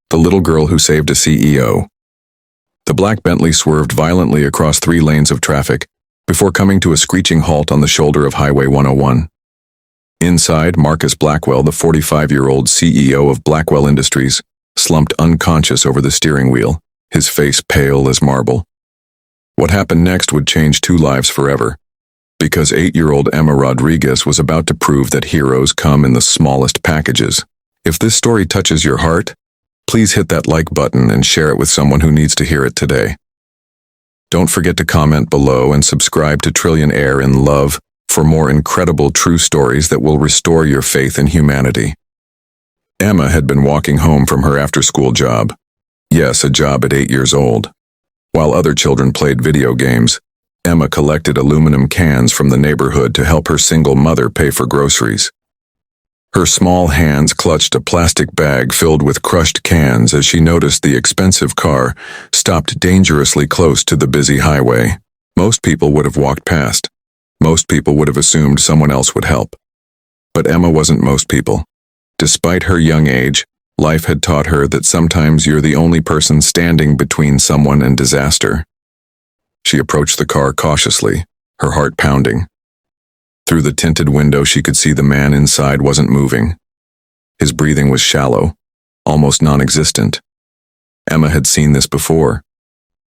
the little girl who saved a CEO. The black Bentley swerved violently across 3 lanes of traffic before coming to a screeching halt on the shoulder of Highway 101. Inside, Marcus Blackwell, the 45-year-old CEO of Blackwell Industries, slumped unconscious over the steering wheel, his face pale as marble. What happened next would change 2 lives forever, because 8-year-old Emma Rodriguez was about to prove that heroes come in the smallest packages. If this story touches your heart, please hit that like button and share it with someone who needs to hear it today. Don't forget to comment below and subscribe to Trillionaire in Love for more incredible true stories that will restore your faith in humanity. Emma had been walking home from her after-school job. Yes, a job at 8 years old. While other children played video games, Emma collected aluminum cans from the neighborhood to help her single mother pay for groceries. Her small hands clutched a plastic bag filled with crushed cans as she noticed the expensive car stopped dangerously close to the busy highway. Most people would have walked past. Most people would have assumed someone else would help. But Emma wasn't most people. Despite her young age, life had taught her that sometimes you're the only person standing between someone and disaster. She approached the car cautiously, her heart pounding. Through the tinted window, she could see the man inside wasn't moving. His breathing was shallow, almost non-existent. Emma had seen this before.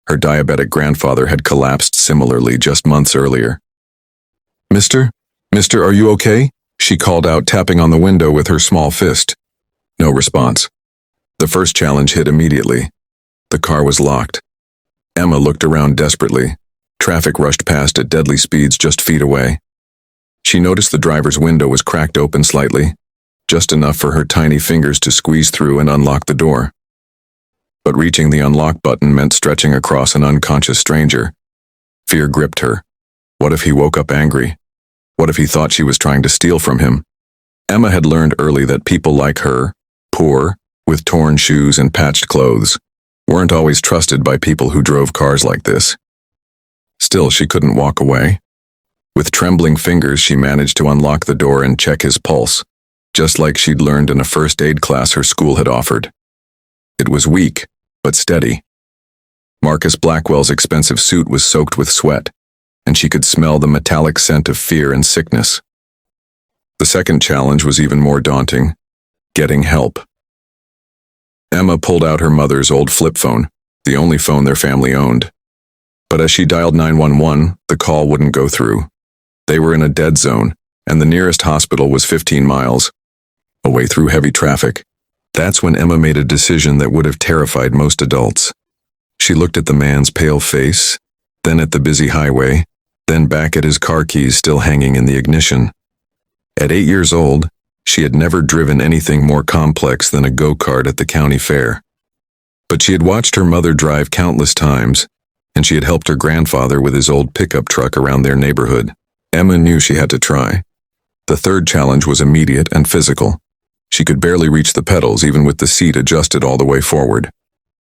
Her diabetic grandfather had collapsed similarly just months earlier. Mister, are you okay? She called out, tapping on the window with her small fist. No response. The first challenge hit immediately. The car was locked. Emma looked around desperately. Traffic rushed past at deadly speeds just feet away. She noticed the driver's window was cracked open slightly, just enough for her tiny fingers to squeeze through and unlock the door. But reaching the unlock button meant stretching across an unconscious stranger. Fear gripped her. What if he woke up angry? What if he thought she was trying to steal from him? Emma had learned early that people like her, poor, with torn shoes and patched clothes, weren't always trusted by people who drove cars like this. Still, she couldn't walk away. With trembling fingers, she managed to unlock the door and check his pulse, just like she'd learned in a first aid class her school had offered. It was weak, but steady. Marcus Blackwell's expensive suit was soaked with sweat, and she could smell the metallic scent of fear and sickness. The second challenge was even more daunting: getting help. Emma pulled out her mother's old flip phone, the only phone their family owned. But as she dialed 911, the call wouldn't go through. They were in a dead zone, and the nearest hospital was 15 miles away through heavy traffic. That's when Emma made a decision that would have terrified most adults. She looked at the man's pale face, then at the busy highway, then back at his car keys still hanging in the ignition. At 8 years old, she had never driven anything more complex than a go-kart at the county fair. But she had watched her mother drive countless times, and she had helped her grandfather with his old pickup truck around their neighborhood. Emma knew she had to try. The third challenge was immediate and physical. She could barely reach the pedals even with the seat adjusted all the way forward.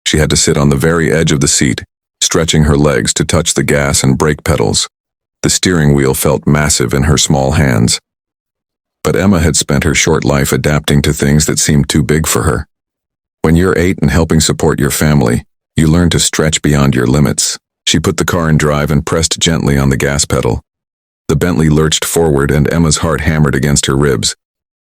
She had to sit on the very edge of the seat, stretching her legs to touch the gas and brake pedals. The steering wheel felt massive in her small hands. But Emma had spent her short life adapting to things that seemed too big for her. When you're 8 and helping support your family, you learn to stretch beyond your limits. She put the car in drive and pressed gently on the gas pedal. The Bentley lurched forward and Emma's heart hammered against her ribs.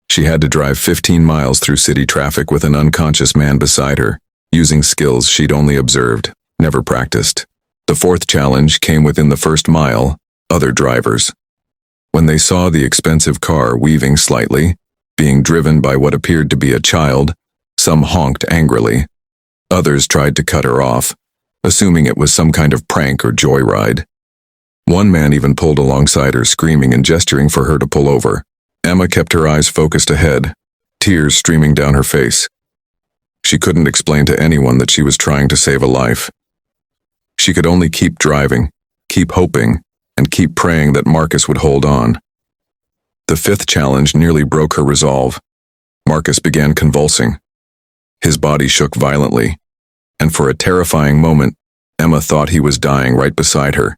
She had to drive 15 miles through city traffic with an unconscious man beside her, using skills she'd only observed, never practiced. The fourth challenge came within the first mile: other drivers. When they saw the expensive car weaving slightly, being driven by what appeared to be a child, some honked angrily. Others tried to cut her off, assuming it was some kind of prank or joyride. One man even pulled alongside her, screaming and gesturing for her to pull over. Emma kept her eyes focused ahead, tears streaming down her face. She couldn't explain to anyone that she was trying to save a life. She could only keep driving, keep hoping, and keep praying that Marcus would hold on. The fifth challenge nearly broke her resolve. Marcus began convulsing. His body shook violently, and for a terrifying moment, Emma thought he was dying right beside her.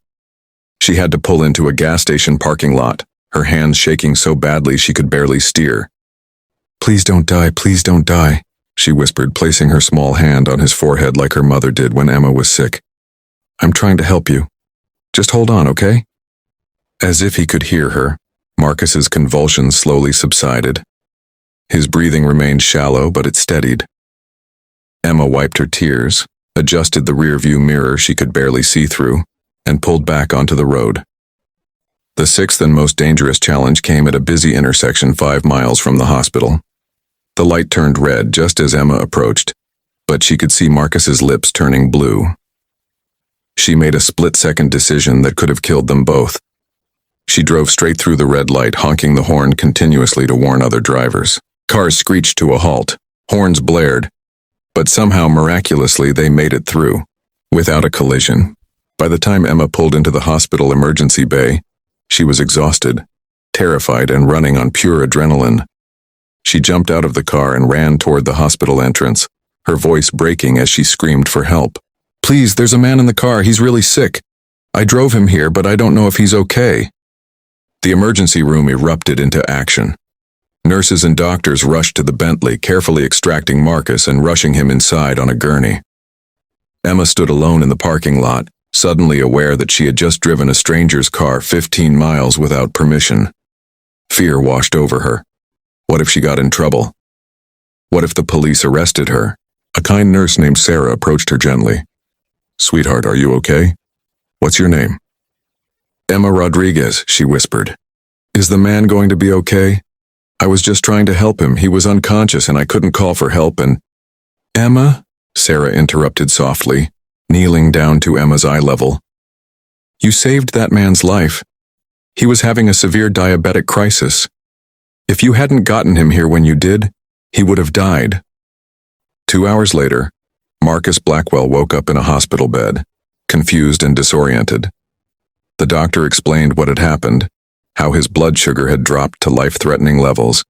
She had to pull into a gas station parking lot, her hands shaking so badly she could barely steer. "Please don't die, she whispered, placing her small hand on his forehead like her mother did when Emma was sick. I'm trying to help you. Just hold on, okay? As if he could hear her, Marcus's convulsions slowly subsided. His breathing remained shallow, but it steadied. Emma wiped her tears, adjusted the rearview mirror she could barely see through, and pulled back onto the road. The sixth and most dangerous challenge came at a busy intersection 5 miles from the hospital. The light turned red just as Emma approached, but she could see Marcus's lips turning blue. She made a split-second decision that could have killed them both. She drove straight through the red light, honking the horn continuously to warn other drivers. Cars screeched to a halt, horns blared, but somehow miraculously they made it through, without a collision. By the time Emma pulled into the hospital emergency bay, she was exhausted, terrified, and running on pure adrenaline. She jumped out of the car and ran toward the hospital entrance, her voice breaking as she screamed for help. Please, there's a man in the car, he's really sick. I drove him here, but I don't know if he's okay. The emergency room erupted into action. Nurses and doctors rushed to the Bentley, carefully extracting Marcus and rushing him inside on a gurney. Emma stood alone in the parking lot, suddenly aware that she had just driven a stranger's car 15 miles without permission. Fear washed over her. What if she got in trouble? What if the police arrested her? A kind nurse named Sarah approached her gently. Sweetheart, are you okay? What's your name? Emma Rodriguez, she whispered. Is the man going to be okay? I was just trying to help him. He was unconscious and I couldn't call for help and... Emma? Sarah interrupted softly, kneeling down to Emma's eye level. You saved that man's life. He was having a severe diabetic crisis. If you hadn't gotten him here when you did, he would have died. 2 hours later, Marcus Blackwell woke up in a hospital bed, confused and disoriented. The doctor explained what had happened, how his blood sugar had dropped to life-threatening levels,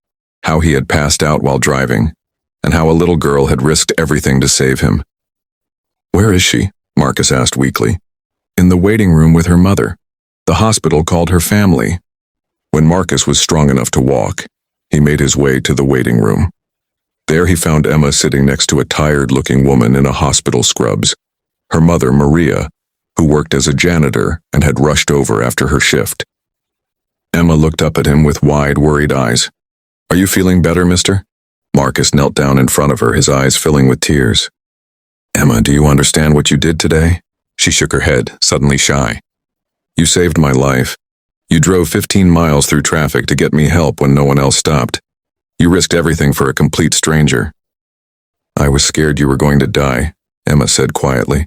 how he had passed out while driving, and how a little girl had risked everything to save him. Where is she? Marcus asked weakly. In the waiting room with her mother. The hospital called her family. When Marcus was strong enough to walk, he made his way to the waiting room. There he found Emma sitting next to a tired-looking woman in a hospital scrubs, her mother Maria, who worked as a janitor and had rushed over after her shift. Emma looked up at him with wide, worried eyes. Are you feeling better, mister? Marcus knelt down in front of her, his eyes filling with tears. Emma, do you understand what you did today? She shook her head, suddenly shy. You saved my life. You drove 15 miles through traffic to get me help when no one else stopped. You risked everything for a complete stranger. I was scared you were going to die, Emma said quietly.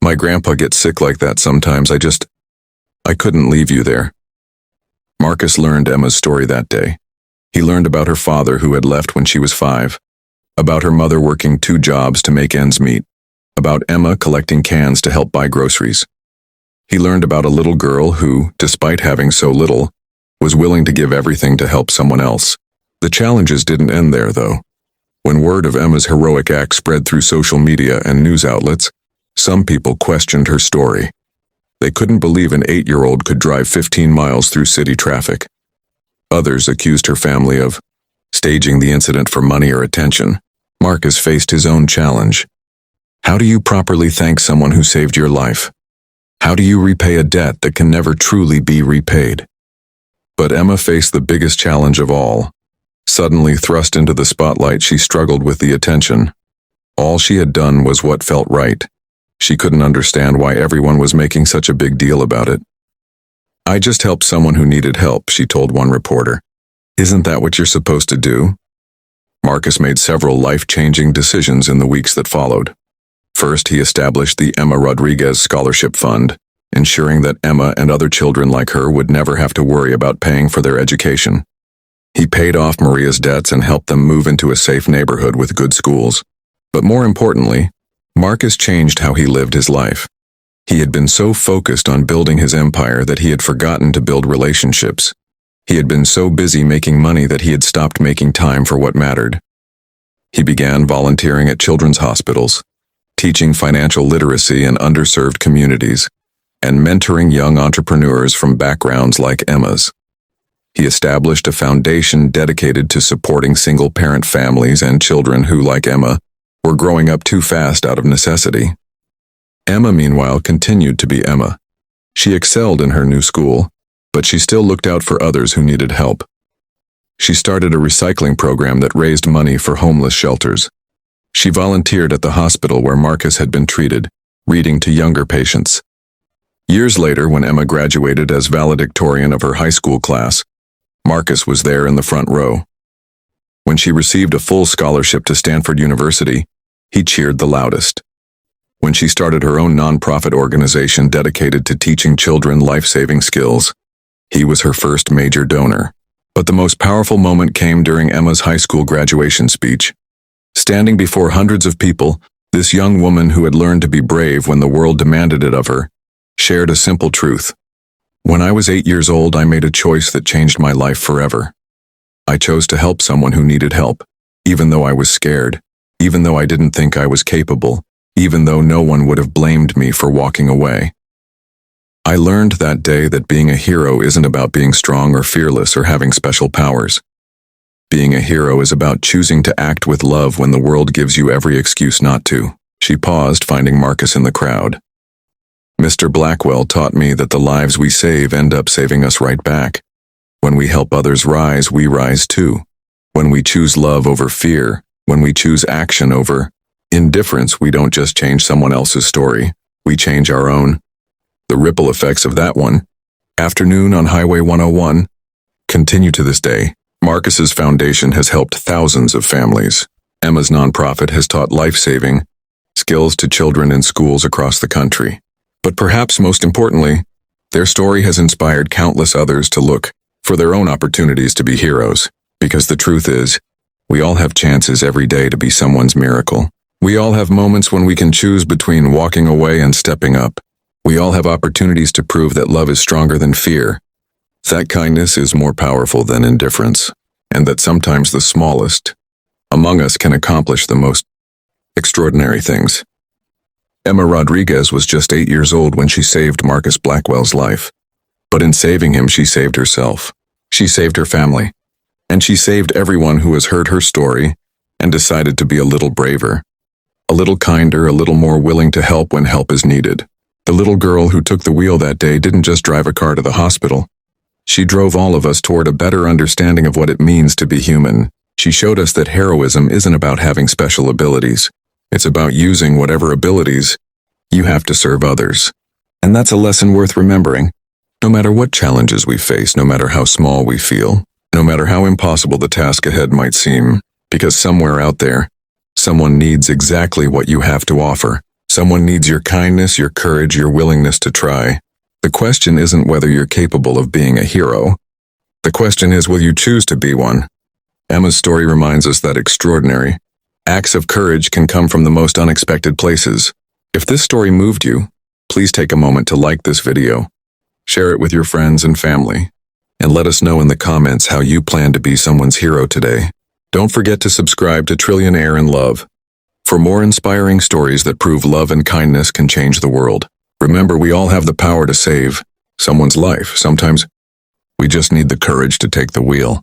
My grandpa gets sick like that sometimes. I couldn't leave you there. Marcus learned Emma's story that day. He learned about her father who had left when she was 5, about her mother working 2 jobs to make ends meet, about Emma collecting cans to help buy groceries. He learned about a little girl who, despite having so little, was willing to give everything to help someone else. The challenges didn't end there, though. When word of Emma's heroic act spread through social media and news outlets, some people questioned her story. They couldn't believe an 8-year-old could drive 15 miles through city traffic. Others accused her family of staging the incident for money or attention. Marcus faced his own challenge. How do you properly thank someone who saved your life? How do you repay a debt that can never truly be repaid? But Emma faced the biggest challenge of all. Suddenly thrust into the spotlight, she struggled with the attention. All she had done was what felt right. She couldn't understand why everyone was making such a big deal about it. I just helped someone who needed help, she told one reporter. Isn't that what you're supposed to do? Marcus made several life-changing decisions in the weeks that followed. First, he established the Emma Rodriguez Scholarship Fund, ensuring that Emma and other children like her would never have to worry about paying for their education. He paid off Maria's debts and helped them move into a safe neighborhood with good schools. But more importantly, Marcus changed how he lived his life. He had been so focused on building his empire that he had forgotten to build relationships. He had been so busy making money that he had stopped making time for what mattered. He began volunteering at children's hospitals, teaching financial literacy in underserved communities, and mentoring young entrepreneurs from backgrounds like Emma's. He established a foundation dedicated to supporting single-parent families and children who, like Emma, or growing up too fast out of necessity. Emma, meanwhile, continued to be Emma. She excelled in her new school, but she still looked out for others who needed help. She started a recycling program that raised money for homeless shelters. She volunteered at the hospital where Marcus had been treated, reading to younger patients. Years later, when Emma graduated as valedictorian of her high school class, Marcus was there in the front row. When she received a full scholarship to Stanford University, he cheered the loudest. When she started her own nonprofit organization dedicated to teaching children life-saving skills, he was her first major donor. But the most powerful moment came during Emma's high school graduation speech. Standing before hundreds of people, this young woman who had learned to be brave when the world demanded it of her, shared a simple truth. When I was 8 years old, I made a choice that changed my life forever. I chose to help someone who needed help, even though I was scared, even though I didn't think I was capable, even though no one would have blamed me for walking away. I learned that day that being a hero isn't about being strong or fearless or having special powers. Being a hero is about choosing to act with love when the world gives you every excuse not to. She paused, finding Marcus in the crowd. Mr. Blackwell taught me that the lives we save end up saving us right back. When we help others rise, we rise too. When we choose love over fear, when we choose action over indifference, we don't just change someone else's story, we change our own. The ripple effects of that one, afternoon on Highway 101, continue to this day. Marcus's foundation has helped thousands of families. Emma's nonprofit has taught life-saving skills to children in schools across the country. But perhaps most importantly, their story has inspired countless others to look for their own opportunities to be heroes. Because the truth is, we all have chances every day to be someone's miracle. We all have moments when we can choose between walking away and stepping up. We all have opportunities to prove that love is stronger than fear, that kindness is more powerful than indifference, and that sometimes the smallest among us can accomplish the most extraordinary things. Emma Rodriguez was just 8 years old when she saved Marcus Blackwell's life. But in saving him, she saved herself. She saved her family. And she saved everyone who has heard her story and decided to be a little braver, a little kinder, a little more willing to help when help is needed. The little girl who took the wheel that day didn't just drive a car to the hospital. She drove all of us toward a better understanding of what it means to be human. She showed us that heroism isn't about having special abilities. It's about using whatever abilities you have to serve others. And that's a lesson worth remembering. No matter what challenges we face, no matter how small we feel, no matter how impossible the task ahead might seem, because somewhere out there, someone needs exactly what you have to offer. Someone needs your kindness, your courage, your willingness to try. The question isn't whether you're capable of being a hero. The question is, will you choose to be one? Emma's story reminds us that extraordinary acts of courage can come from the most unexpected places. If this story moved you, please take a moment to like this video, share it with your friends and family, and let us know in the comments how you plan to be someone's hero today. Don't forget to subscribe to Trillionaire in Love for more inspiring stories that prove love and kindness can change the world. Remember, we all have the power to save someone's life. Sometimes we just need the courage to take the wheel.